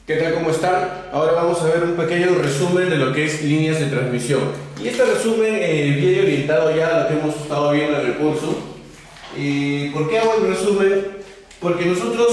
¿Qué tal? ¿Cómo están? Ahora vamos a ver un pequeño resumen de lo que es líneas de transmisión. Y este resumen viene orientado ya a lo que hemos estado viendo en el curso. ¿Por qué hago el resumen? Porque nosotros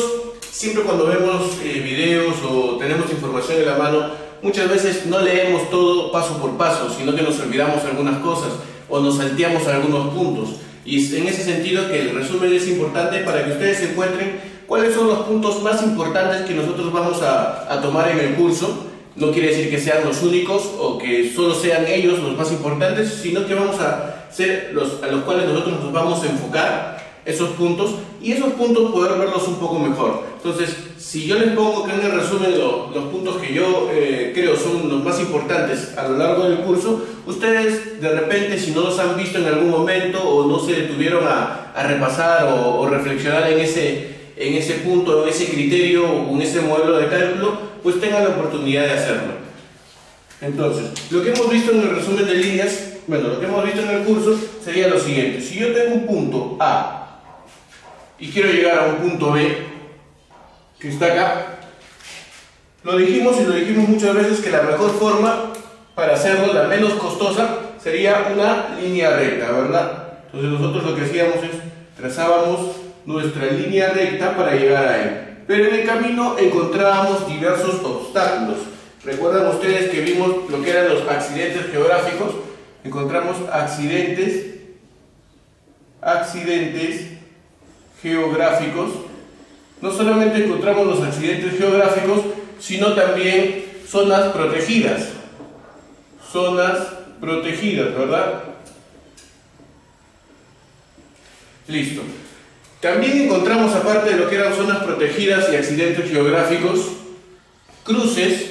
siempre cuando vemos videos o tenemos información en la mano, muchas veces no leemos todo paso por paso, sino que nos olvidamos algunas cosas o nos salteamos algunos puntos. Y en ese sentido que el resumen es importante para que ustedes encuentren cuáles son los puntos más importantes que nosotros vamos a tomar en el curso. No quiere decir que sean los únicos o que solo sean ellos los más importantes, sino que vamos a ser a los cuales nosotros nos vamos a enfocar esos puntos y esos puntos poder verlos un poco mejor. Entonces, si yo les pongo que en el resumen los puntos que yo creo son los más importantes a lo largo del curso, ustedes de repente, si no los han visto en algún momento o no se detuvieron a repasar o reflexionar en ese punto, en ese criterio o en ese modelo de cálculo, pues tengan la oportunidad de hacerlo. Entonces, lo que hemos visto en el resumen de líneas, lo que hemos visto en el curso sería lo siguiente. Si yo tengo un punto A y quiero llegar a un punto B, que está acá, lo dijimos muchas veces que la mejor forma para hacerlo, la menos costosa, sería una línea recta, ¿verdad? Entonces nosotros lo que hacíamos es trazábamos nuestra línea recta para llegar a él. Pero en el camino encontrábamos diversos obstáculos. ¿Recuerdan ustedes que vimos lo que eran los accidentes geográficos? Encontramos accidentes geográficos. No solamente encontramos los accidentes geográficos, sino también zonas protegidas. Zonas protegidas, ¿verdad? Listo. También encontramos, aparte de lo que eran zonas protegidas y accidentes geográficos, cruces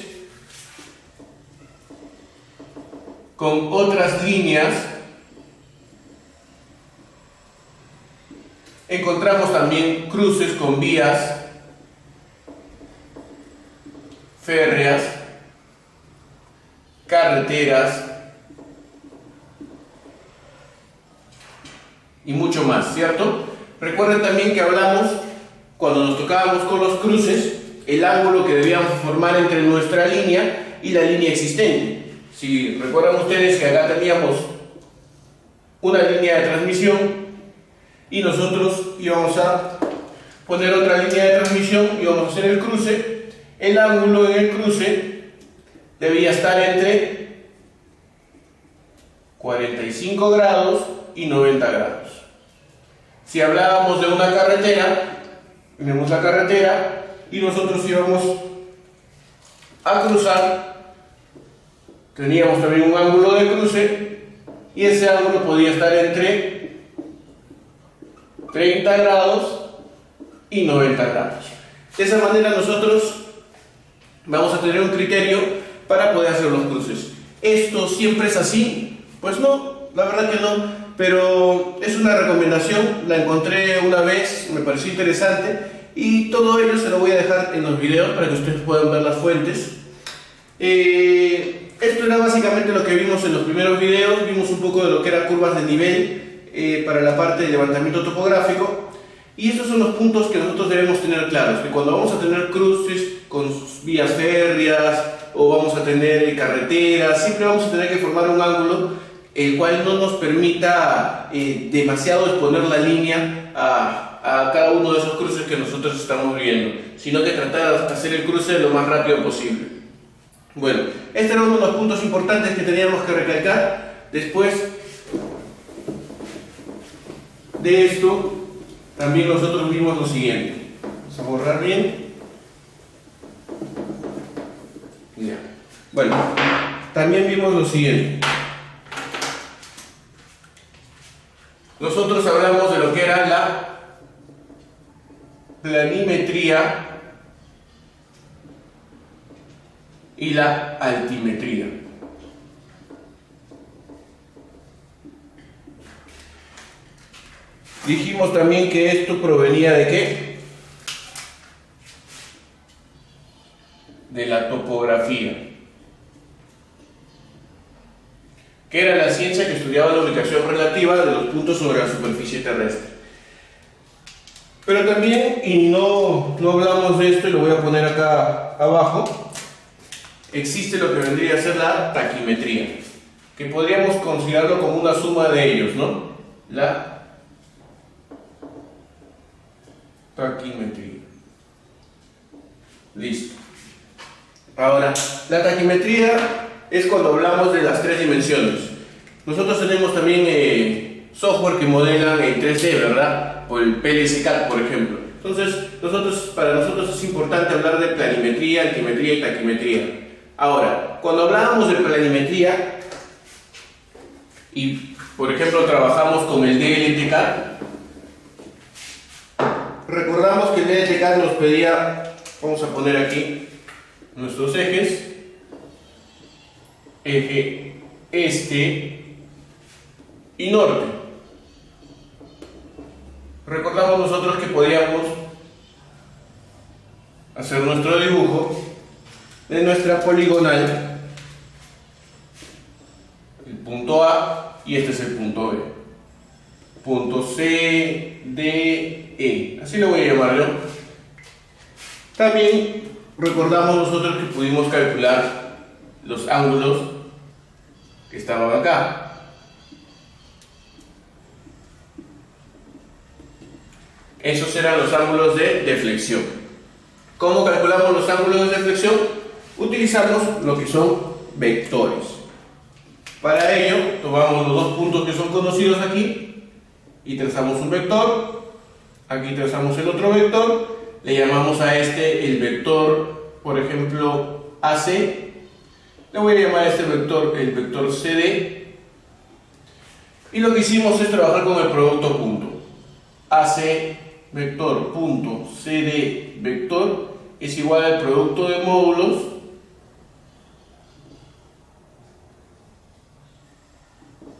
con otras líneas. Encontramos también cruces con vías férreas, carreteras y mucho más, ¿cierto? Recuerden también que hablamos, cuando nos tocábamos con los cruces, el ángulo que debíamos formar entre nuestra línea y la línea existente. Si recuerdan ustedes que acá teníamos una línea de transmisión y nosotros íbamos a poner otra línea de transmisión y íbamos a hacer el cruce, el ángulo en el cruce debía estar entre 45 grados y 90 grados. Si hablábamos de una carretera, tenemos la carretera y nosotros íbamos a cruzar, teníamos también un ángulo de cruce y ese ángulo podía estar entre 30 grados y 90 grados. De esa manera nosotros vamos a tener un criterio para poder hacer los cruces. ¿Esto siempre es así? Pues no, la verdad que no. Pero es una recomendación, la encontré una vez, me pareció interesante y todo ello se lo voy a dejar en los videos para que ustedes puedan ver las fuentes. Esto era básicamente lo que vimos en los primeros videos, vimos un poco de lo que eran curvas de nivel para la parte de levantamiento topográfico y estos son los puntos que nosotros debemos tener claros, que cuando vamos a tener cruces con vías férreas o vamos a tener carreteras, siempre vamos a tener que formar un ángulo el cual no nos permita demasiado exponer la línea a cada uno de esos cruces que nosotros estamos viendo, sino que tratar de hacer el cruce lo más rápido posible. Bueno, este era uno de los puntos importantes que teníamos que recalcar. Después de esto, también nosotros vimos lo siguiente. Vamos a borrar bien. Ya. Bueno, también vimos lo siguiente. Nosotros hablamos de lo que era la planimetría y la altimetría. Dijimos también que esto provenía de ¿qué? De la topografía, que era la ciencia que estudiaba la ubicación relativa de los puntos sobre la superficie terrestre. Pero también, y no hablamos de esto y lo voy a poner acá abajo, existe lo que vendría a ser la taquimetría, que podríamos considerarlo como una suma de ellos, ¿no? La taquimetría. Listo. Ahora, la taquimetría es cuando hablamos de las tres dimensiones. Nosotros tenemos también software que modelan en 3D, ¿verdad? Por el PLSCAD, por ejemplo. Entonces, para nosotros es importante hablar de planimetría, altimetría y taquimetría. Ahora, cuando hablábamos de planimetría y, por ejemplo, trabajamos con el DLTCAD, recordamos que el DLTCAD nos pedía, vamos a poner aquí nuestros ejes, eje este y norte. Recordamos nosotros que podíamos hacer nuestro dibujo de nuestra poligonal, el punto A, y este es el punto B, punto C, D, E, así lo voy a llamar yo. También recordamos nosotros que pudimos calcular los ángulos que estaban acá. Esos eran los ángulos de deflexión. ¿Cómo calculamos los ángulos de deflexión? Utilizamos lo que son vectores. Para ello, tomamos los dos puntos que son conocidos aquí y trazamos un vector. Aquí trazamos el otro vector. Le llamamos a este el vector, por ejemplo, AC. Le voy a llamar a este vector el vector CD. Y lo que hicimos es trabajar con el producto punto. AC vector punto CD vector es igual al producto de módulos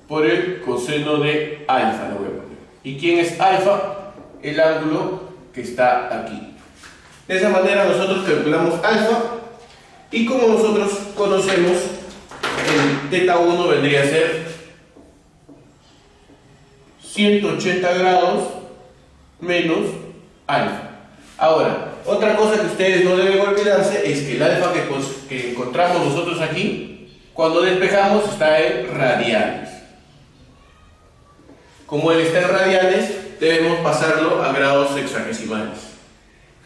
por el coseno de alfa, le voy a poner. ¿Y quién es alfa? El ángulo que está aquí. De esa manera nosotros calculamos alfa, y como nosotros conocemos, el teta 1 vendría a ser 180 grados menos alfa. Ahora, otra cosa que ustedes no deben olvidarse es que el alfa que encontramos nosotros aquí, cuando despejamos, está en radianes. Como él está en radianes, debemos pasarlo a grados sexagesimales.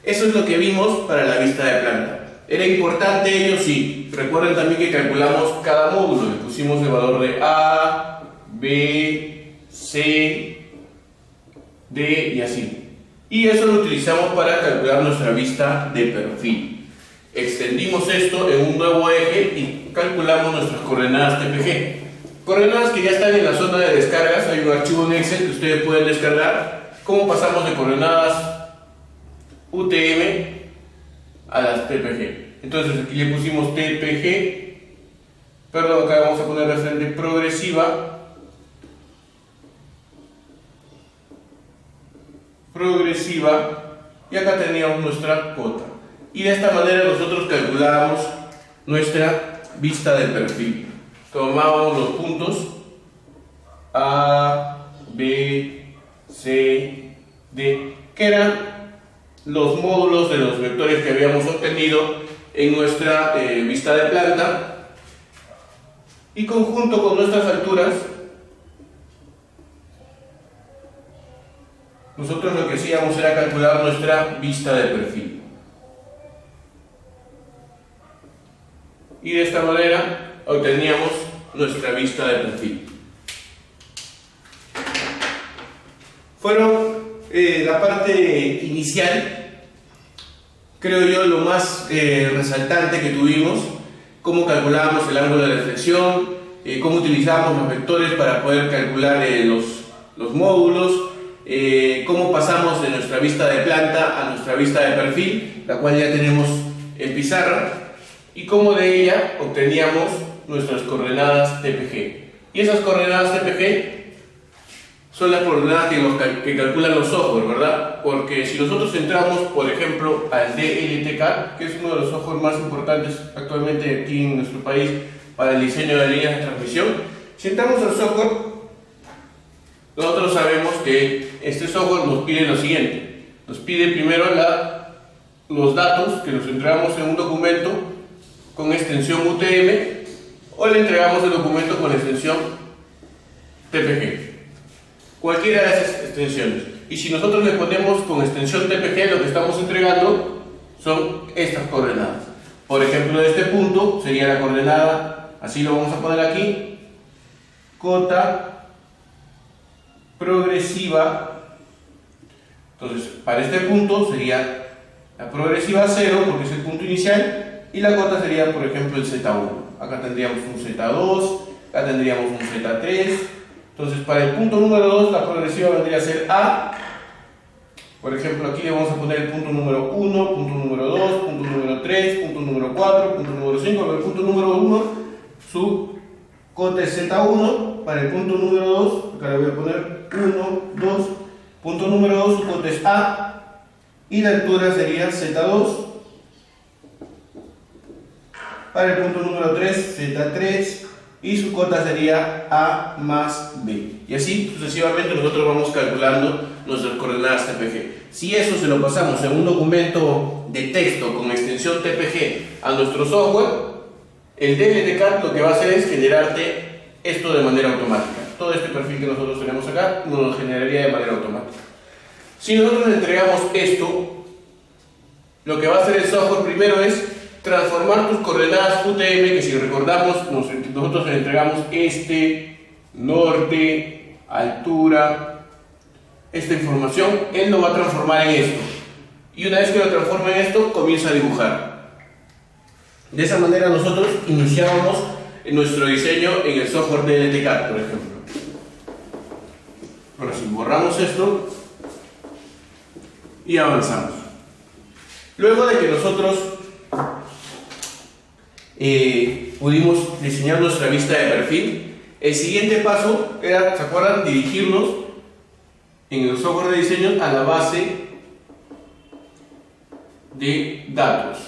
Eso es lo que vimos para la vista de planta. Era importante ello, sí. Recuerden también que calculamos cada módulo. Le pusimos el valor de A, B, C, D y así. Y eso lo utilizamos para calcular nuestra vista de perfil. Extendimos esto en un nuevo eje y calculamos nuestras coordenadas TPG. Coordenadas que ya están en la zona de descargas. Hay un archivo en Excel que ustedes pueden descargar. Cómo pasamos de coordenadas UTM a las TPG. Entonces aquí le pusimos TPG, perdón, acá vamos a poner la frente progresiva, y acá teníamos nuestra cota. Y de esta manera nosotros calculábamos nuestra vista de perfil. Tomábamos los puntos A, B, C, D, que eran los módulos de los vectores que habíamos obtenido en nuestra vista de planta, y conjunto con nuestras alturas, nosotros lo que hacíamos era calcular nuestra vista de perfil. Y de esta manera obteníamos nuestra vista de perfil. Fueron la parte inicial, creo yo, lo más resaltante que tuvimos: cómo calculábamos el ángulo de deflexión, cómo utilizábamos los vectores para poder calcular los módulos, cómo pasamos de nuestra vista de planta a nuestra vista de perfil, la cual ya tenemos en pizarra, y cómo de ella obteníamos nuestras coordenadas TPG. Y esas coordenadas TPG son las coordenadas que calculan los software, ¿verdad? Porque si nosotros entramos, por ejemplo, al DLTCAD, que es uno de los software más importantes actualmente aquí en nuestro país para el diseño de líneas de transmisión, si entramos al software, nosotros sabemos que este software nos pide lo siguiente: Nos pide primero los datos que nos entregamos en un documento con extensión UTM o le entregamos el documento con extensión TPG. Cualquiera de esas extensiones. Y si nosotros le ponemos con extensión TPG, lo que estamos entregando son estas coordenadas. Por ejemplo, de este punto sería la coordenada, así lo vamos a poner aquí, cota progresiva. Entonces, para este punto sería la progresiva 0, porque es el punto inicial, y la cota sería, por ejemplo, el Z1. Acá tendríamos un Z2, acá tendríamos un Z3. Entonces, para el punto número 2, la progresiva vendría a ser A. Por ejemplo, aquí le vamos a poner el punto número 1, punto número 2, punto número 3, punto número 4, punto número 5. Para el punto número 1, su cota es Z1. Para el punto número 2, acá le voy a poner 1, 2. Punto número 2, su cota es A. Y la altura sería Z2. Para el punto número 3, Z3. Y su cota sería A más B. Y así sucesivamente nosotros vamos calculando nuestras coordenadas TPG. Si eso se lo pasamos en un documento de texto con extensión TPG a nuestro software, el DLTCAD lo que va a hacer es generarte esto de manera automática. Todo este perfil que nosotros tenemos acá nos lo generaría de manera automática. Si nosotros le entregamos esto, lo que va a hacer el software primero es transformar tus coordenadas UTM, que si recordamos, nosotros le entregamos norte, altura, esta información, él lo va a transformar en esto. Y una vez que lo transforma en esto, comienza a dibujar. De esa manera nosotros iniciábamos nuestro diseño en el software de DLTCAD, por ejemplo. Ahora si borramos esto y avanzamos. Luego de que nosotros pudimos diseñar nuestra vista de perfil, el siguiente paso era, ¿se acuerdan?, dirigirnos en el software de diseño a la base de datos.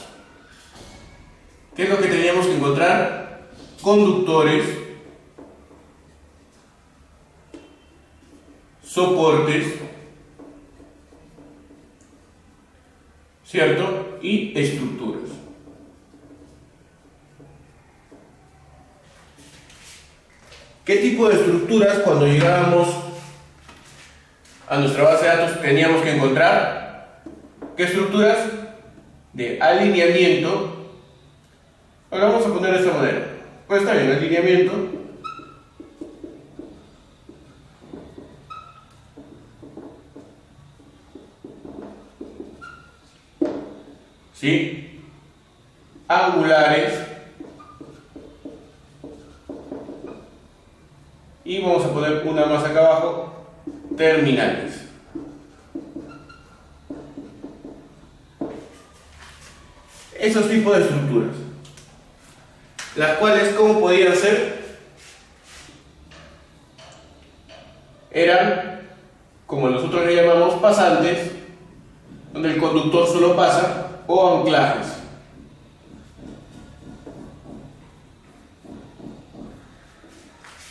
¿Qué es lo que teníamos que encontrar? Conductores, soportes, ¿cierto? Y estructuras. ¿Qué tipo de estructuras cuando llegábamos a nuestra base de datos teníamos que encontrar? ¿Qué estructuras? De alineamiento. Ahora vamos a poner de esta manera. Pues está bien, alineamiento. ¿Sí? Angulares. Y vamos a poner una más acá abajo, terminales. Esos tipos de estructuras, las cuales, ¿cómo podían ser? Eran, como nosotros le llamamos, pasantes, donde el conductor solo pasa, o anclajes.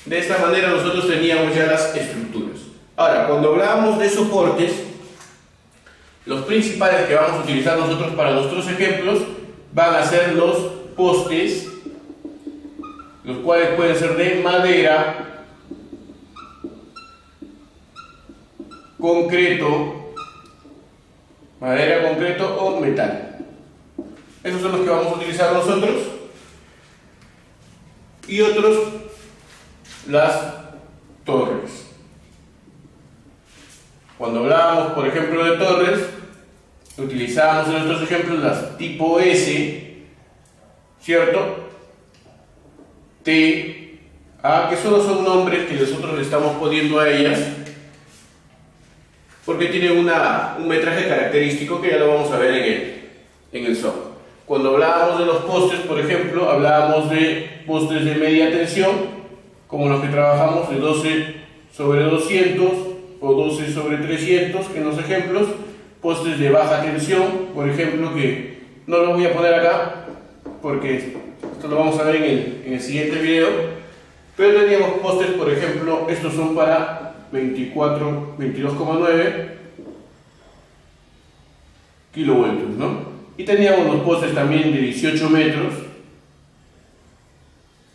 De esta manera nosotros teníamos ya las estructuras. Ahora, cuando hablábamos de soportes, los principales que vamos a utilizar nosotros para nuestros ejemplos van a ser los postes, los cuales pueden ser de madera, concreto, o metal. Esos son los que vamos a utilizar nosotros. Y otros, las torres. Cuando hablábamos, por ejemplo, de torres, utilizábamos en nuestros ejemplos las tipo S, ¿cierto? T, A, que solo son nombres que nosotros le estamos poniendo a ellas porque tienen un metraje característico que ya lo vamos a ver en el software. Cuando hablábamos de los postes, por ejemplo, hablábamos de postes de media tensión, como los que trabajamos de 12 sobre 200 o 12 sobre 300, que en los ejemplos, postes de baja tensión, por ejemplo, que no lo voy a poner acá, porque esto lo vamos a ver en el siguiente video, pero teníamos postes, por ejemplo, estos son para 22,9, kilovoltios, ¿no? Y teníamos los postes también de 18 metros,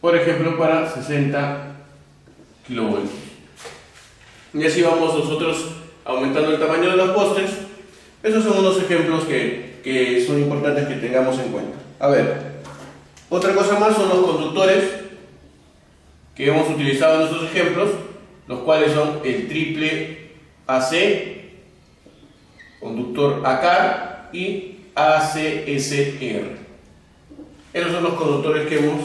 por ejemplo, para 60 kilovoltios. Y así vamos nosotros aumentando el tamaño de los postes. Esos son unos ejemplos que son importantes que tengamos en cuenta. A ver, otra cosa más son los conductores que hemos utilizado en nuestros ejemplos, los cuales son el triple AC, conductor ACAR y ACSR. Esos son los conductores que hemos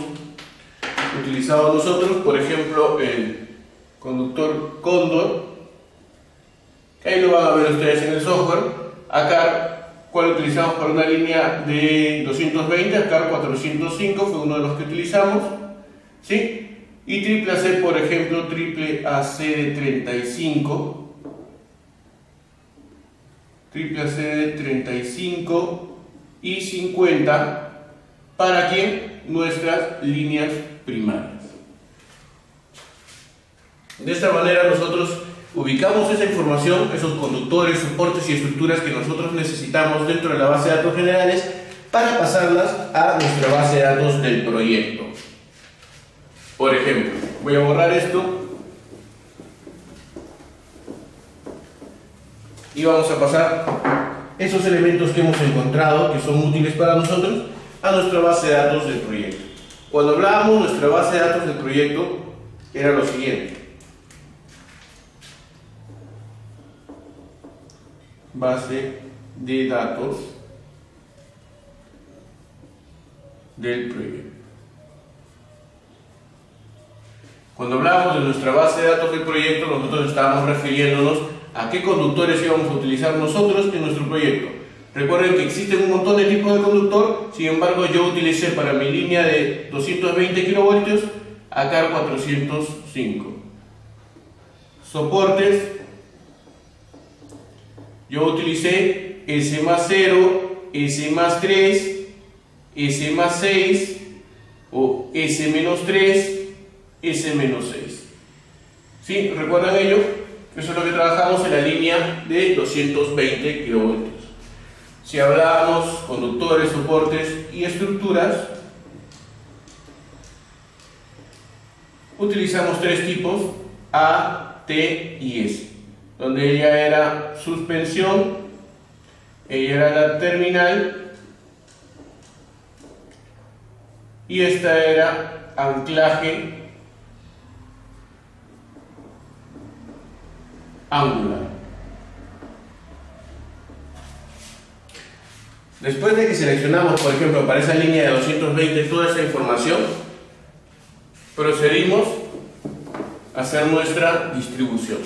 utilizado nosotros. Por ejemplo, el conductor Cóndor, que ahí lo van a ver ustedes en el software. ACAR, cual utilizamos para una línea de 220, ACAR 405 fue uno de los que utilizamos, ¿sí? Y triple AC, por ejemplo, triple AC de 35, triple AC de 35 y 50, ¿para quién? Nuestras líneas primarias. De esta manera nosotros ubicamos esa información, esos conductores, soportes y estructuras que nosotros necesitamos dentro de la base de datos generales para pasarlas a nuestra base de datos del proyecto. Por ejemplo, voy a borrar esto y vamos a pasar esos elementos que hemos encontrado, que son útiles para nosotros, a nuestra base de datos del proyecto. Cuando hablábamos de nuestra base de datos del proyecto, era lo siguiente: base de datos del proyecto. Cuando hablábamos de nuestra base de datos del proyecto, nosotros estábamos refiriéndonos a qué conductores íbamos a utilizar nosotros en nuestro proyecto. Recuerden que existen un montón de tipos de conductor, sin embargo yo utilicé para mi línea de 220 kilovoltios ACAR 405. Soportes, yo utilicé S+0, S+3, S+6 o S-3, S-6. ¿Sí? ¿Recuerdan ello? Eso es lo que trabajamos en la línea de 220 kilovoltios. Si hablábamos conductores, soportes y estructuras, utilizamos tres tipos: A, T y S, donde ella era suspensión, ella era la terminal y esta era anclaje angular. Después de que seleccionamos, por ejemplo, para esa línea de 220 toda esa información, procedimos a hacer nuestra distribución.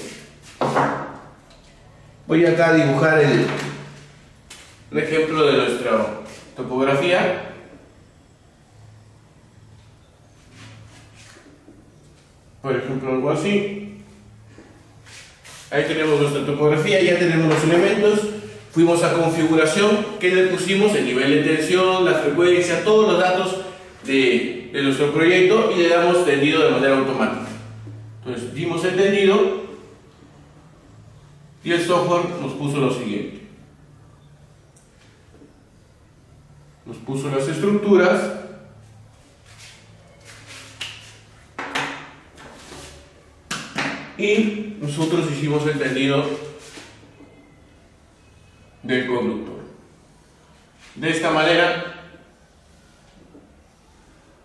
Voy acá a dibujar el ejemplo de nuestra topografía. Por ejemplo, algo así. Ahí tenemos nuestra topografía, ya tenemos los elementos. Fuimos a configuración, que le pusimos el nivel de tensión, la frecuencia, todos los datos de nuestro proyecto y le damos tendido de manera automática. Entonces dimos el tendido y el software nos puso lo siguiente. Nos puso las estructuras y nosotros hicimos el tendido del conductor. De esta manera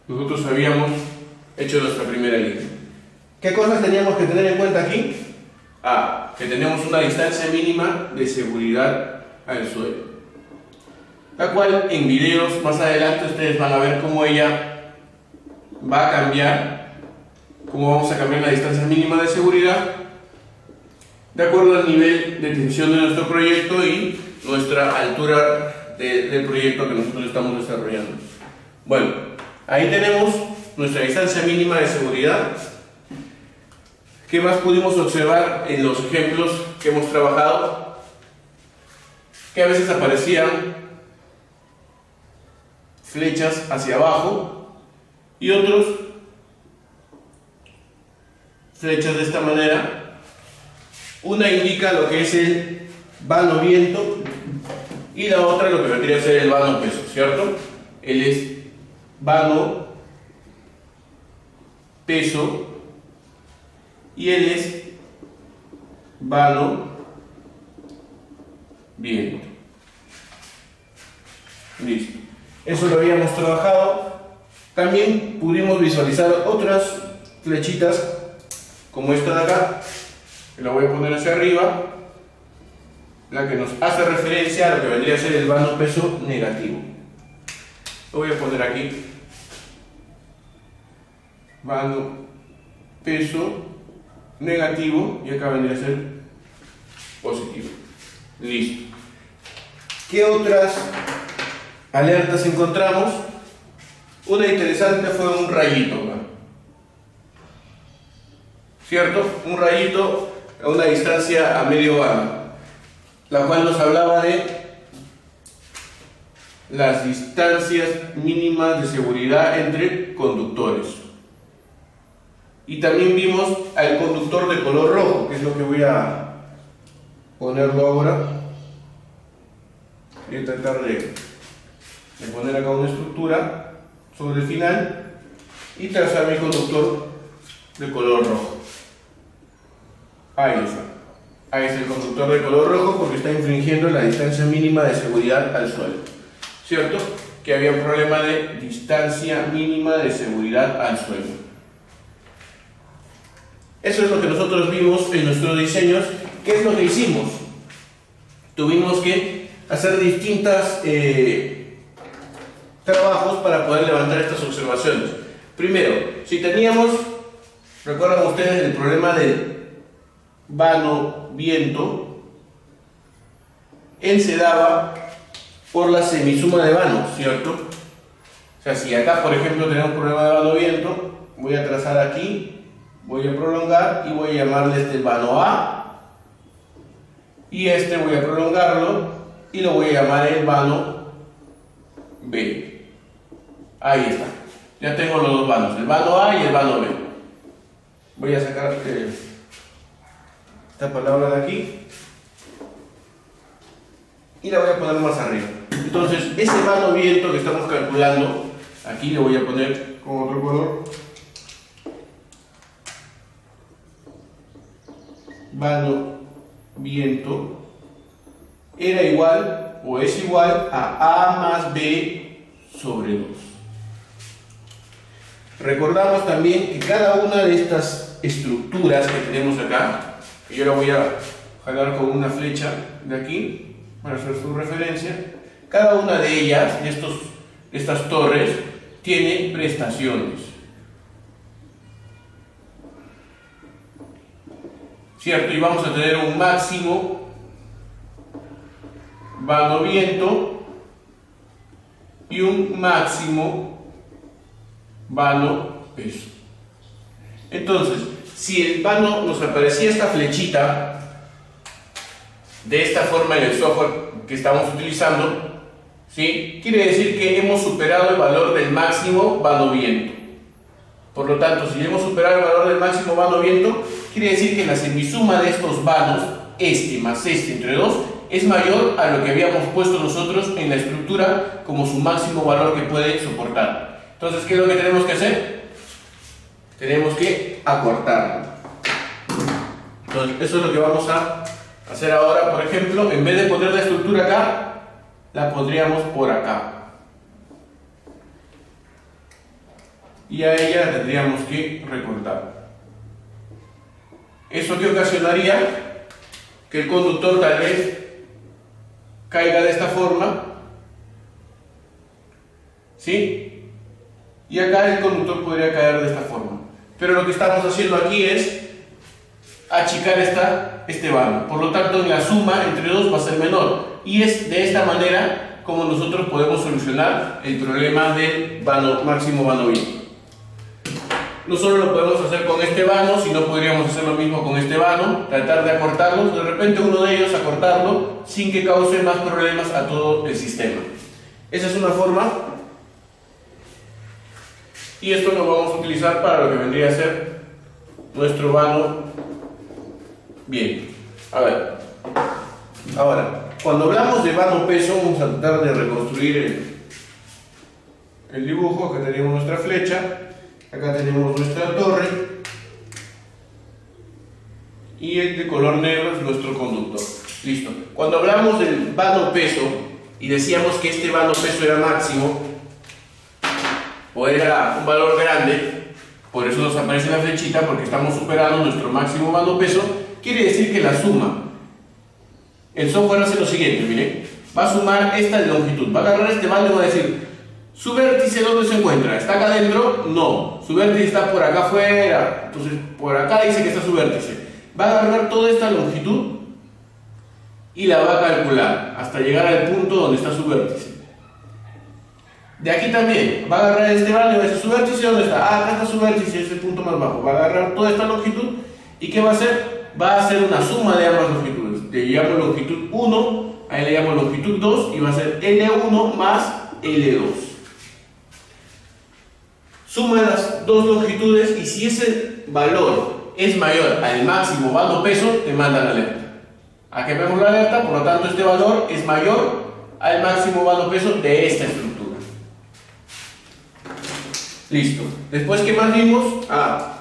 nosotros habíamos hecho nuestra primera línea. ¿Qué cosas teníamos que tener en cuenta aquí? A, que tenemos una distancia mínima de seguridad al suelo, la cual en videos más adelante ustedes van a ver cómo ella va a cambiar, cómo vamos a cambiar la distancia mínima de seguridad de acuerdo al nivel de tensión de nuestro proyecto y nuestra altura del proyecto que nosotros estamos desarrollando. Bueno, ahí tenemos nuestra distancia mínima de seguridad. ¿Qué más pudimos observar en los ejemplos que hemos trabajado? Que a veces aparecían flechas hacia abajo y otros flechas de esta manera. Una indica lo que es el vano viento y la otra lo que vendría a ser el vano peso, ¿cierto? Él es vano peso y él es vano viento. Listo. Eso lo habíamos trabajado. También pudimos visualizar otras flechitas como esta de acá, que la voy a poner hacia arriba, la que nos hace referencia a lo que vendría a ser el vano peso negativo. Lo voy a poner aquí, vano peso negativo, y acá vendría a ser positivo. Listo. ¿Qué otras alertas encontramos? Una interesante fue un rayito, ¿no? ¿Cierto? Un rayito a una distancia a medio vano, la cual nos hablaba de las distancias mínimas de seguridad entre conductores. Y también vimos al conductor de color rojo, que es lo que voy a ponerlo ahora. Voy a tratar de poner acá una estructura sobre el final y trazar mi conductor de color rojo. Ahí está. Ahí es el conductor de color rojo porque está infringiendo la distancia mínima de seguridad al suelo. ¿Cierto? Que había un problema de distancia mínima de seguridad al suelo. Eso es lo que nosotros vimos en nuestros diseños. ¿Qué es lo que hicimos? Tuvimos que hacer distintos trabajos para poder levantar estas observaciones. Primero, si teníamos, recuerdan ustedes el problema del vano viento, él se daba por la semisuma de vanos, ¿cierto? O sea, si acá por ejemplo tenemos un problema de vano viento, voy a trazar aquí, voy a prolongar y voy a llamarle este vano A, y este voy a prolongarlo y lo voy a llamar el vano B. Ahí está, ya tengo los dos vanos, el vano A y el vano B. Voy a sacar esta palabra de aquí y la voy a poner más arriba. Entonces ese vano viento que estamos calculando, aquí le voy a poner con otro color, vano viento, era igual o es igual a A más B sobre 2. Recordamos también que cada una de estas estructuras que tenemos acá, que yo la voy a jalar con una flecha de aquí para hacer su referencia, cada una de ellas, de estas torres, tiene prestaciones, ¿cierto? Y vamos a tener un máximo vano viento y un máximo vano peso. Entonces, si el vano nos aparecía esta flechita de esta forma en el software que estamos utilizando, ¿sí? Quiere decir que hemos superado el valor del máximo vano viento. Por lo tanto, si hemos superado el valor del máximo vano viento, quiere decir que la semisuma de estos vanos, este más este entre 2, es mayor a lo que habíamos puesto nosotros en la estructura como su máximo valor que puede soportar. Entonces, ¿qué es lo que tenemos que hacer? Tenemos que acortarlo. Entonces, eso es lo que vamos a hacer ahora. Por ejemplo, en vez de poner la estructura acá, la pondríamos por acá. Y a ella la tendríamos que recortar. ¿Eso qué ocasionaría? Que el conductor tal vez caiga de esta forma, ¿sí? Y acá el conductor podría caer de esta forma. Pero lo que estamos haciendo aquí es achicar este vano. Por lo tanto, en la suma entre 2 va a ser menor. Y es de esta manera como nosotros podemos solucionar el problema del máximo vano viento. No solo lo podemos hacer con este vano, sino podríamos hacer lo mismo con este vano, tratar de acortarlos, de repente uno de ellos acortarlo sin que cause más problemas a todo el sistema. Esa es una forma. Y esto lo vamos a utilizar para lo que vendría a ser nuestro vano bien. A ver, ahora cuando hablamos de vano peso, vamos a tratar de reconstruir el dibujo. Acá tenemos nuestra flecha, acá tenemos nuestra torre, y el de color negro es nuestro conductor. Listo. Cuando hablamos del vano peso y decíamos que este vano peso era máximo o era un valor grande, por eso nos aparece la flechita, porque estamos superando nuestro máximo vano peso, quiere decir que la suma, el software hace lo siguiente, miren, va a sumar esta longitud, va a agarrar este vano y va a decir, ¿su vértice dónde se encuentra? ¿Está acá adentro? No, su vértice está por acá afuera, entonces por acá dice que está su vértice. Va a agarrar toda esta longitud y la va a calcular hasta llegar al punto donde está su vértice. De aquí también va a agarrar este vano y va a decir, ¿su vértice dónde está? Ah, acá está su vértice, es el punto más bajo. Va a agarrar toda esta longitud y ¿qué va a hacer? Va a hacer una suma de ambas longitudes. Le llamo longitud 1, ahí le llamo longitud 2 y va a ser L1 más L2. Suma las dos longitudes y si ese valor es mayor al máximo vano peso, te mandan alerta. Aquí vemos la alerta, por lo tanto este valor es mayor al máximo vano peso de esta estructura. Listo. Después, ¿qué más vimos?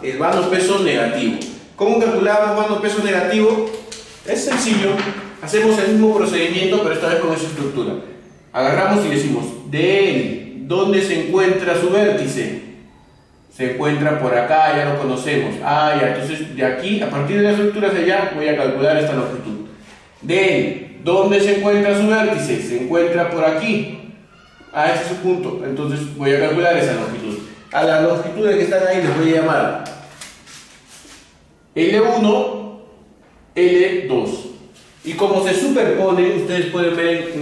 El vano peso negativo. ¿Cómo calculamos vano peso negativo? Es sencillo. Hacemos el mismo procedimiento, pero esta vez con esa estructura. Agarramos y decimos, de él, ¿dónde se encuentra su vértice? Se encuentra por acá, ya lo conocemos. Ya, entonces de aquí, a partir de la estructura de allá, voy a calcular esta longitud. De él, ¿dónde se encuentra su vértice? Se encuentra por aquí. Este es su punto. Entonces voy a calcular esa longitud. A las longitudes que están ahí les voy a llamar L1, L2. Y como se superponen, ustedes pueden ver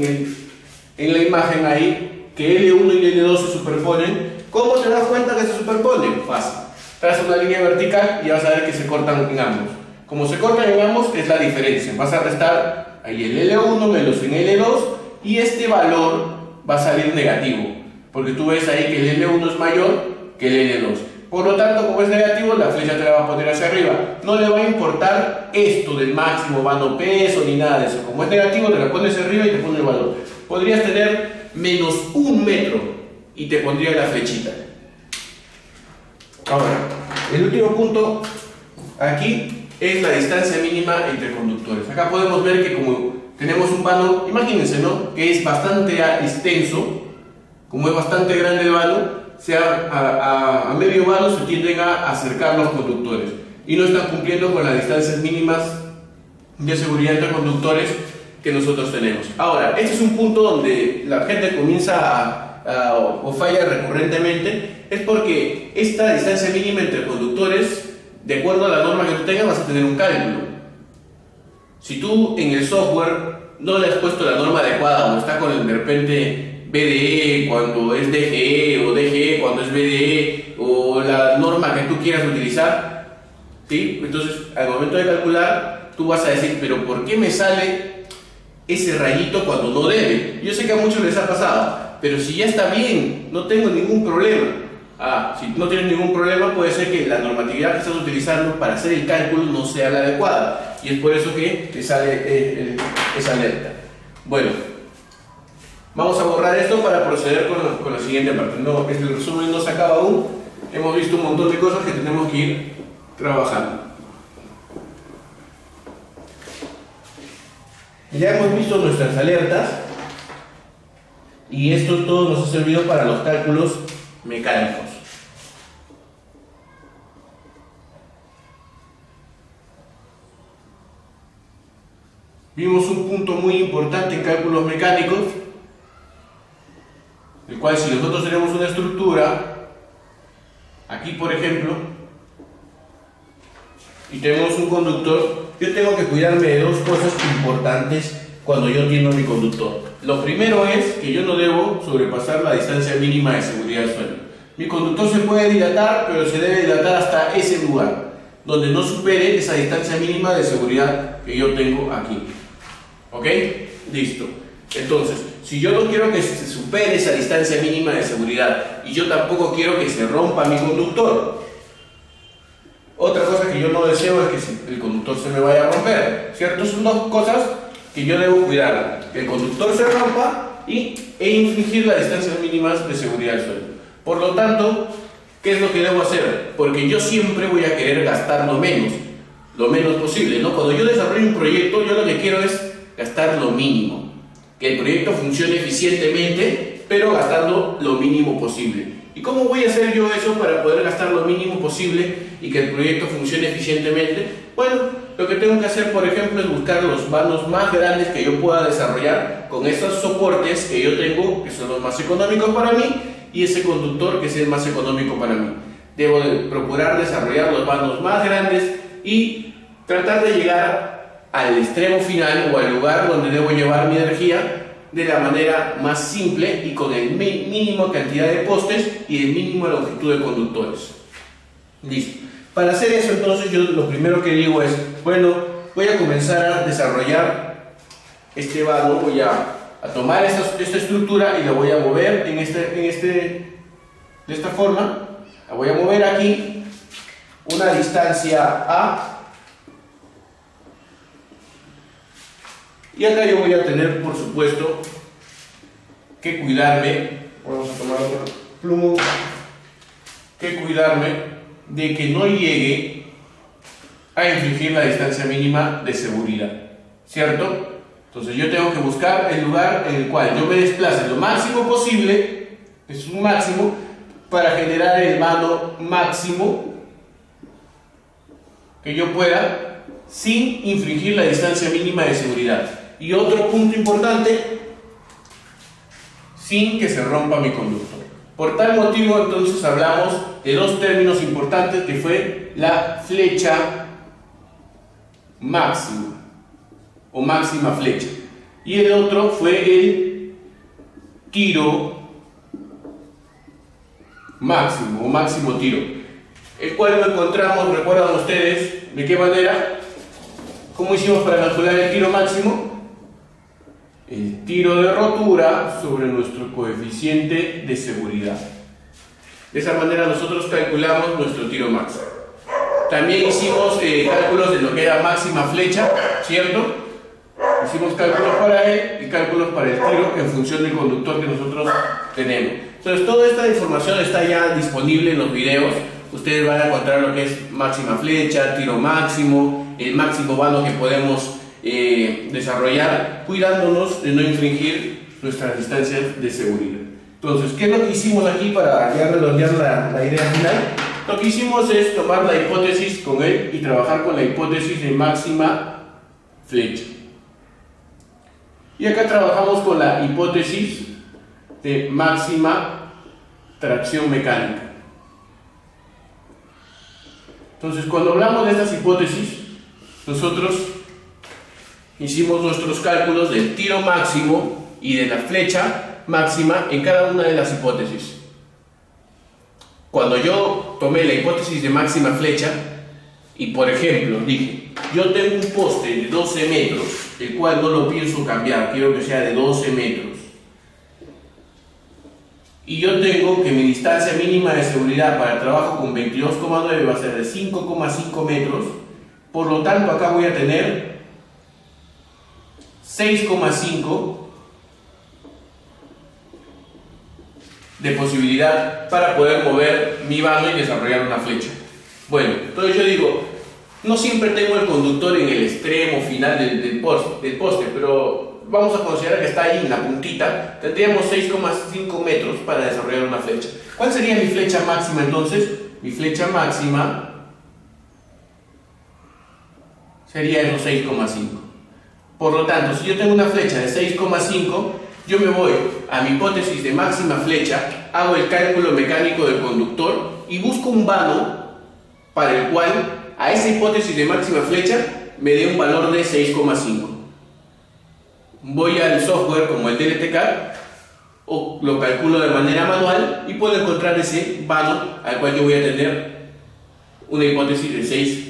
en la imagen ahí que L1 y L2 se superponen. ¿Cómo te das cuenta que se superponen? Fácil. Traes una línea vertical y vas a ver que se cortan en ambos. Como se cortan en ambos es la diferencia. Vas a restar ahí el L1 menos en L2 y este valor va a salir negativo. Porque tú ves ahí que el L1 es mayor que el L2. Por lo tanto, como es negativo, la flecha te la va a poner hacia arriba. No le va a importar esto del máximo vano peso ni nada de eso. Como es negativo, te la pones hacia arriba y te pone el valor. Podrías tener menos 1 metro y te pondría la flechita. Ahora, el último punto aquí es la distancia mínima entre conductores. Acá podemos ver que como tenemos un vano, imagínense, ¿no? Que es bastante extenso, como es bastante grande el vano, a medio vano se tienden a acercar los conductores y no están cumpliendo con las distancias mínimas de seguridad entre conductores que nosotros tenemos. Ahora, este es un punto donde la gente comienza o falla recurrentemente, es porque esta distancia mínima entre conductores, de acuerdo a la norma que tú tengas, vas a tener un cálculo. Si tú en el software no le has puesto la norma adecuada o está con el de repente BDE cuando es DGE o DGE cuando es BDE o la norma que tú quieras utilizar, ¿sí? Entonces al momento de calcular tú vas a decir, pero ¿por qué me sale ese rayito cuando no debe? Yo sé que a muchos les ha pasado, pero si ya está bien, no tengo ningún problema. Si no tienes ningún problema, puede ser que la normatividad que estás utilizando para hacer el cálculo no sea la adecuada y es por eso que te sale esa alerta. Bueno, vamos a borrar esto para proceder con la siguiente parte. No, el resumen no se acaba aún. Hemos visto un montón de cosas que tenemos que ir trabajando. Ya hemos visto nuestras alertas y esto todo nos ha servido para los cálculos mecánicos. Vimos un punto muy importante en cálculos mecánicos, el cual si nosotros tenemos una estructura, aquí por ejemplo, y tenemos un conductor, yo tengo que cuidarme de dos cosas importantes cuando yo entiendo mi conductor. Lo primero es que yo no debo sobrepasar la distancia mínima de seguridad del suelo. Mi conductor se puede dilatar, pero se debe dilatar hasta ese lugar, donde no supere esa distancia mínima de seguridad que yo tengo aquí. ¿Ok? Listo. Entonces, si yo no quiero que se supere esa distancia mínima de seguridad y yo tampoco quiero que se rompa mi conductor, otra cosa que yo no deseo es que el conductor se me vaya a romper, ¿cierto? Son dos cosas que yo debo cuidar que el conductor se rompa e infringir las distancias mínimas de seguridad del suelo. Por lo tanto, ¿qué es lo que debo hacer? Porque yo siempre voy a querer gastar lo menos posible, ¿no? Cuando yo desarrollo un proyecto, yo lo que quiero es gastar lo mínimo, que el proyecto funcione eficientemente, pero gastando lo mínimo posible. ¿Y cómo voy a hacer yo eso para poder gastar lo mínimo posible y que el proyecto funcione eficientemente? Bueno, lo que tengo que hacer, por ejemplo, es buscar los vanos más grandes que yo pueda desarrollar con esos soportes que yo tengo, que son los más económicos para mí, y ese conductor que es el más económico para mí. Debo de procurar desarrollar los vanos más grandes y tratar de llegar al extremo final o al lugar donde debo llevar mi energía de la manera más simple y con el mínimo cantidad de postes y el mínimo longitud de conductores. Listo. Para hacer eso, entonces, yo lo primero que digo es, bueno, voy a comenzar a desarrollar este vano, voy a tomar esta estructura y la voy a mover de esta forma, la voy a mover aquí una distancia A, y acá yo voy a tener, por supuesto, que cuidarme, vamos a tomar otro plumo, que cuidarme de que no llegue a infringir la distancia mínima de seguridad, ¿cierto? Entonces yo tengo que buscar el lugar en el cual yo me desplace lo máximo posible, es un máximo, para generar el vano máximo que yo pueda sin infringir la distancia mínima de seguridad. Y otro punto importante, sin que se rompa mi conductor. Por tal motivo, entonces hablamos de dos términos importantes, que fue la flecha máxima o máxima flecha, y el otro fue el tiro máximo o máximo tiro, el cual lo encontramos, recuerdan ustedes, ¿de qué manera? ¿Cómo hicimos para calcular el tiro máximo? El tiro de rotura sobre nuestro coeficiente de seguridad. De esa manera nosotros calculamos nuestro tiro máximo. También hicimos cálculos de lo que era máxima flecha, ¿cierto? Hicimos cálculos para él y cálculos para el tiro en función del conductor que nosotros tenemos. Entonces, toda esta información está ya disponible en los videos. Ustedes van a encontrar lo que es máxima flecha, tiro máximo, el máximo vano que podemos desarrollar, cuidándonos de no infringir nuestras distancias de seguridad. Entonces, ¿qué es lo que hicimos aquí para ya redondear la idea final? Lo que hicimos es tomar la hipótesis con él y trabajar con la hipótesis de máxima flecha. Y acá trabajamos con la hipótesis de máxima tracción mecánica. Entonces, cuando hablamos de estas hipótesis, nosotros hicimos nuestros cálculos del tiro máximo y de la flecha máxima en cada una de las hipótesis. Cuando yo tomé la hipótesis de máxima flecha y, por ejemplo, dije, yo tengo un poste de 12 metros, el cual no lo pienso cambiar, quiero que sea de 12 metros, y yo tengo que mi distancia mínima de seguridad para el trabajo con 22,9 va a ser de 5,5 metros, por lo tanto acá voy a tener 6,5 de posibilidad para poder mover mi vano y desarrollar una flecha. Bueno, entonces yo digo, no siempre tengo el conductor en el extremo final del poste, pero vamos a considerar que está ahí en la puntita. Tendríamos 6,5 metros para desarrollar una flecha. ¿Cuál sería mi flecha máxima entonces? Mi flecha máxima sería esos 6,5. Por lo tanto, si yo tengo una flecha de 6,5, yo me voy a mi hipótesis de máxima flecha, hago el cálculo mecánico del conductor y busco un vano para el cual a esa hipótesis de máxima flecha me dé un valor de 6,5. Voy al software como el DLTCAD o lo calculo de manera manual y puedo encontrar ese vano al cual yo voy a tener una hipótesis de 6,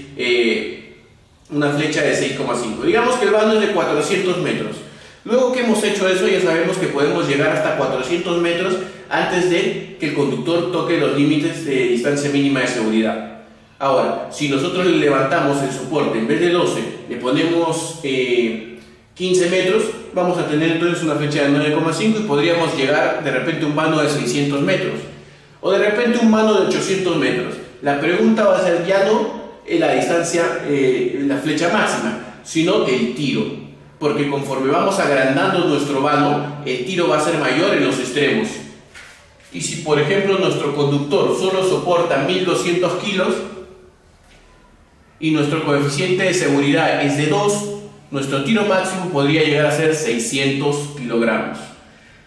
una flecha de 6,5. Digamos que el vano es de 400 metros. Luego que hemos hecho eso, ya sabemos que podemos llegar hasta 400 metros antes de que el conductor toque los límites de distancia mínima de seguridad. Ahora, si nosotros le levantamos el soporte, en vez de 12, le ponemos 15 metros, vamos a tener entonces una flecha de 9,5 y podríamos llegar de repente a un vano de 600 metros o de repente un vano de 800 metros. La pregunta va a ser ya no la distancia, la flecha máxima, sino el tiro, porque conforme vamos agrandando nuestro vano, el tiro va a ser mayor en los extremos. Y si por ejemplo nuestro conductor solo soporta 1200 kilos y nuestro coeficiente de seguridad es de 2, nuestro tiro máximo podría llegar a ser 600 kilogramos.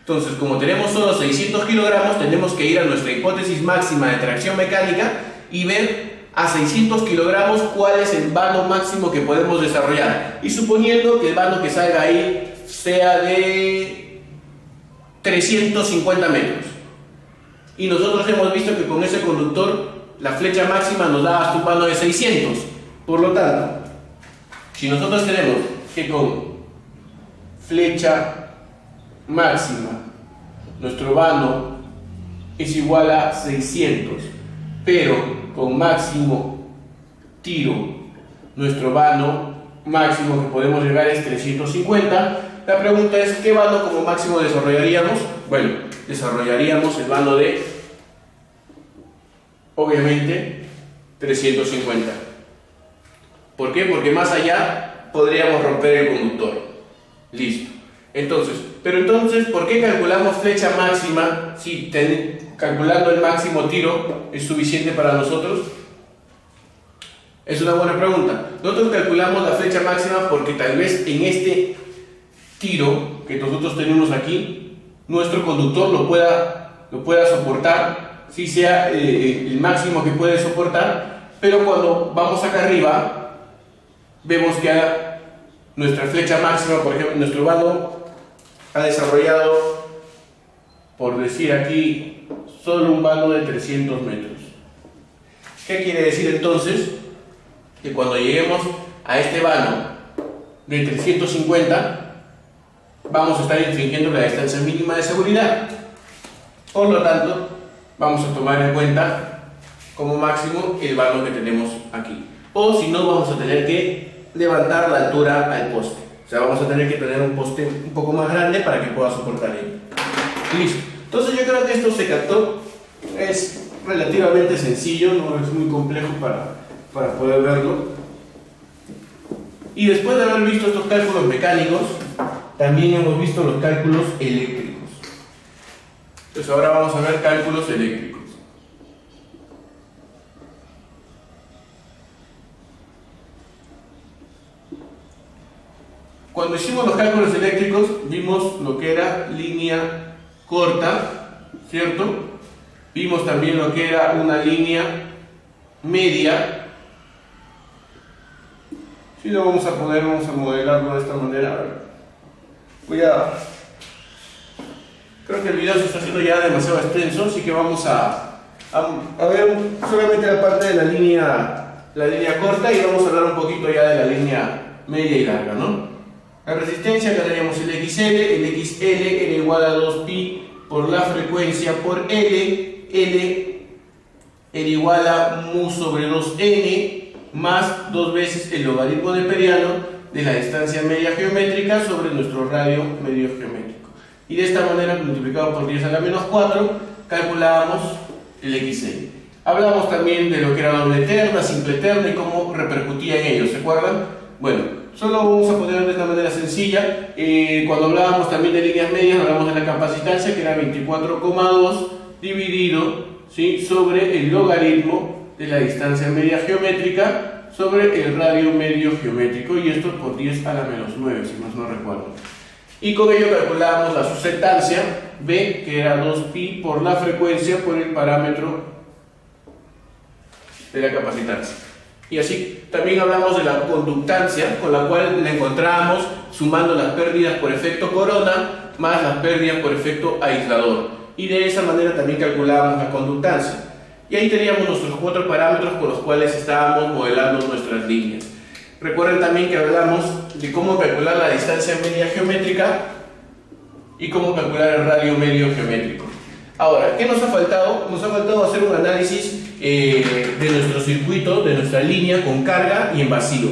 Entonces, como tenemos solo 600 kilogramos, tenemos que ir a nuestra hipótesis máxima de tracción mecánica y ver a 600 kilogramos cuál es el vano máximo que podemos desarrollar. Y suponiendo que el vano que salga ahí sea de 350 metros. Y nosotros hemos visto que con ese conductor la flecha máxima nos da hasta un vano de 600. Por lo tanto, si nosotros tenemos que con flecha máxima nuestro vano es igual a 600, pero con máximo tiro nuestro vano máximo que podemos llegar es 350, la pregunta es ¿qué vano como máximo desarrollaríamos? Bueno, desarrollaríamos el vano de, obviamente, 350. ¿Por qué? Porque más allá podríamos romper el conductor. Listo. Entonces, ¿por qué calculamos flecha máxima si calculando el máximo tiro es suficiente para nosotros? Es una buena pregunta. Nosotros calculamos la flecha máxima porque tal vez en este tiro que nosotros tenemos aquí, nuestro conductor lo pueda soportar, si sea el máximo que puede soportar, pero cuando vamos acá arriba, vemos que nuestra flecha máxima, por ejemplo, nuestro vano ha desarrollado, por decir aquí, solo un vano de 300 metros. ¿Qué quiere decir entonces? Que cuando lleguemos a este vano de 350, vamos a estar infringiendo la distancia mínima de seguridad. Por lo tanto, vamos a tomar en cuenta como máximo el vano que tenemos aquí. O si no, vamos a tener que levantar la altura al poste. O sea, vamos a tener que tener un poste un poco más grande para que pueda soportar ello. Listo. Entonces yo creo que esto se captó. Es relativamente sencillo, no es muy complejo para poder verlo. Y después de haber visto estos cálculos mecánicos, también hemos visto los cálculos eléctricos. Entonces ahora vamos a ver cálculos eléctricos. Cuando hicimos los cálculos eléctricos, vimos lo que era línea corta, ¿cierto? Vimos también lo que era una línea media. Si lo vamos a modelarlo de esta manera. Creo que el video se está haciendo ya demasiado extenso, así que vamos a ver solamente la parte de la línea corta y vamos a hablar un poquito ya de la línea media y larga, ¿no? La resistencia, acá tenemos el XL era igual a 2pi por la frecuencia por L era igual a mu sobre 2n más 2 veces el logaritmo neperiano de la distancia media geométrica sobre nuestro radio medio geométrico. Y de esta manera, multiplicado por 10 a la menos 4, calculábamos el XL. Hablamos también de lo que era doble terna, simple terna y cómo repercutía en ello, ¿se acuerdan? Bueno, solo vamos a poner de esta manera sencilla. Cuando hablábamos también de líneas medias, hablamos de la capacitancia, que era 24,2 dividido, ¿sí?, sobre el logaritmo de la distancia media geométrica sobre el radio medio geométrico, y esto por 10 a la menos 9, si más no recuerdo. Y con ello calculábamos la susceptancia B, que era 2pi por la frecuencia por el parámetro de la capacitancia. Y así también hablamos de la conductancia, con la cual la encontrábamos sumando las pérdidas por efecto corona más las pérdidas por efecto aislador. Y de esa manera también calculábamos la conductancia. Y ahí teníamos nuestros 4 parámetros con los cuales estábamos modelando nuestras líneas. Recuerden también que hablamos de cómo calcular la distancia media geométrica y cómo calcular el radio medio geométrico. Ahora, ¿qué nos ha faltado? Nos ha faltado hacer un análisis de nuestro circuito, de nuestra línea con carga y en vacío.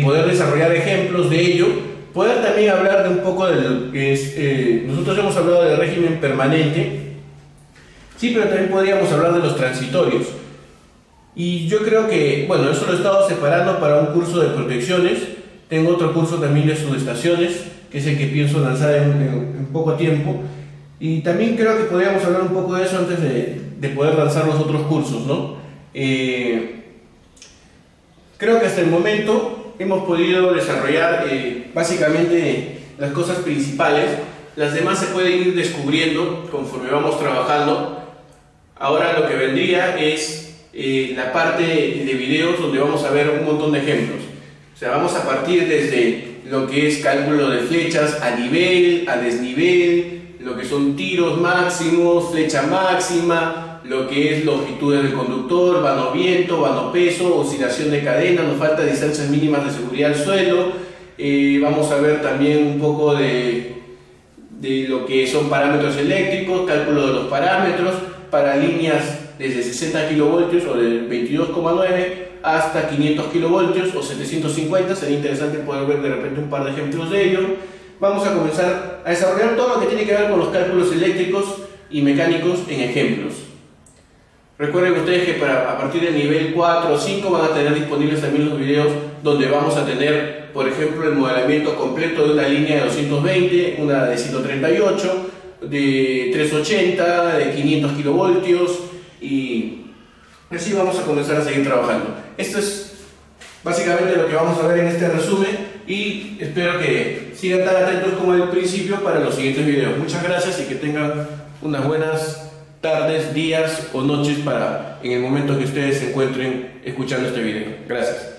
poder desarrollar ejemplos de ello, poder también hablar de un poco de lo que es, nosotros hemos hablado del régimen permanente, sí, pero también podríamos hablar de los transitorios. Y yo creo que, bueno, eso lo he estado separando para un curso de protecciones. Tengo otro curso también de subestaciones, que es el que pienso lanzar en poco tiempo. Y también creo que podríamos hablar un poco de eso antes de poder lanzar los otros cursos, ¿no? Creo que hasta el momento hemos podido desarrollar básicamente las cosas principales. Las demás se pueden ir descubriendo conforme vamos trabajando. Ahora lo que vendría es la parte de videos donde vamos a ver un montón de ejemplos. O sea, vamos a partir desde lo que es cálculo de flechas a nivel, a desnivel, lo que son tiros máximos, flecha máxima, lo que es longitudes del conductor, vano viento, vano peso, oscilación de cadena, nos falta distancias mínimas de seguridad al suelo. Vamos a ver también un poco de lo que son parámetros eléctricos, cálculo de los parámetros para líneas desde 60 kilovoltios o de 22,9 hasta 500 kilovoltios o 750. Sería interesante poder ver de repente un par de ejemplos de ello. Vamos a comenzar a desarrollar todo lo que tiene que ver con los cálculos eléctricos y mecánicos en ejemplos. Recuerden ustedes que a partir del nivel 4 o 5 van a tener disponibles también los videos donde vamos a tener, por ejemplo, el modelamiento completo de una línea de 220, una de 138, de 380, de 500 kilovoltios, y así vamos a comenzar a seguir trabajando. Esto es básicamente lo que vamos a ver en este resumen y espero que sigan tan atentos como al principio para los siguientes videos. Muchas gracias y que tengan unas buenas tardes, días o noches en el momento que ustedes se encuentren escuchando este video. Gracias.